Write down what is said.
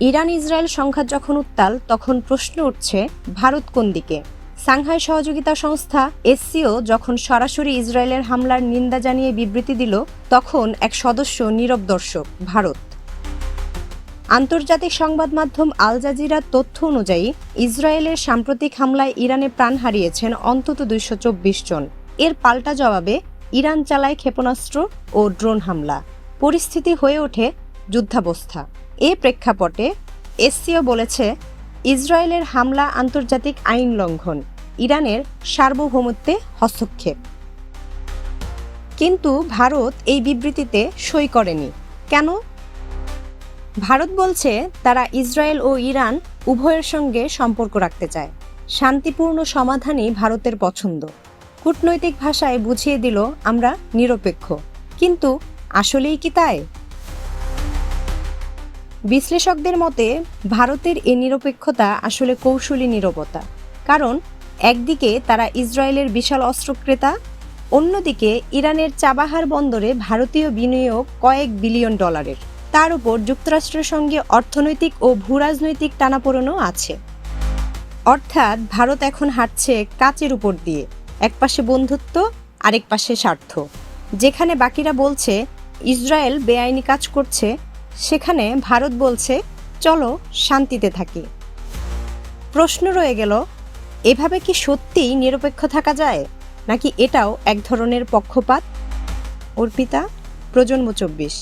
Iran Israel সংঘাত যখন উত্তাল, তখন প্রশ্ন উঠছে ভারত কোন দিকে। সাংহাই সহযোগিতা সংস্থা এসসিও যখন সরাসরি ইসরায়েলের হামলার নিন্দা জানিয়ে বিবৃতি দিল, তখন এক সদস্য নীরব দর্শক ভারত। আন্তর্জাতিক সংবাদ মাধ্যম আল জাজিরার তথ্য অনুযায়ী ইসরায়েলের সাম্প্রতিক হামলায় ইরানে প্রাণ হারিয়েছেন অন্তত 224 জন। এর পাল্টা জবাবে ইরান চালায় ক্ষেপণাস্ত্র ও ড্রোন হামলা। পরিস্থিতি হয়ে ওঠে যুদ্ধাবস্থা। এ প্রেক্ষাপটে এসসিও বলেছে, ইসরায়েলের হামলা আন্তর্জাতিক আইন লঙ্ঘন, ইরানের সার্বভৌমত্বে হস্তক্ষেপ। কিন্তু ভারত এই বিবৃতিতে সই করেনি। কেন? ভারত বলছে তারা ইসরায়েল ও ইরান উভয়ের সঙ্গে সম্পর্ক রাখতে চায়। শান্তিপূর্ণ সমাধানই ভারতের পছন্দ। কূটনৈতিক ভাষায় বুঝিয়ে দিল, আমরা নিরপেক্ষ। কিন্তু আসলেই কি তাই? বিশ্লেষকদের মতে ভারতের এ নিরপেক্ষতা আসলে কৌশলী নীরবতা। কারণ একদিকে তারা ইসরায়েলের বিশাল অস্ত্র ক্রেতা, অন্যদিকে ইরানের চাবাহার বন্দরে ভারতীয় বিনিয়োগ কয়েক বিলিয়ন ডলারের। তার উপর যুক্তরাষ্ট্রের সঙ্গে অর্থনৈতিক ও ভূরাজনৈতিক টানাপোড়েনও আছে। অর্থাৎ ভারত এখন হাঁটছে কাচের উপর দিয়ে, একপাশে বন্ধুত্ব, আরেক পাশে স্বার্থ। যেখানে বাকিরা বলছে ইসরায়েল বেআইনি কাজ করছে, সেখানে ভারত বলছে চলো শান্তিতে থাকি। প্রশ্ন রয়ে গেল, এভাবে কি সত্যিই নিরপেক্ষ থাকা যায়, নাকি এটাও এক ধরনের পক্ষপাত? অর্পিতা, প্রজন্ম 24।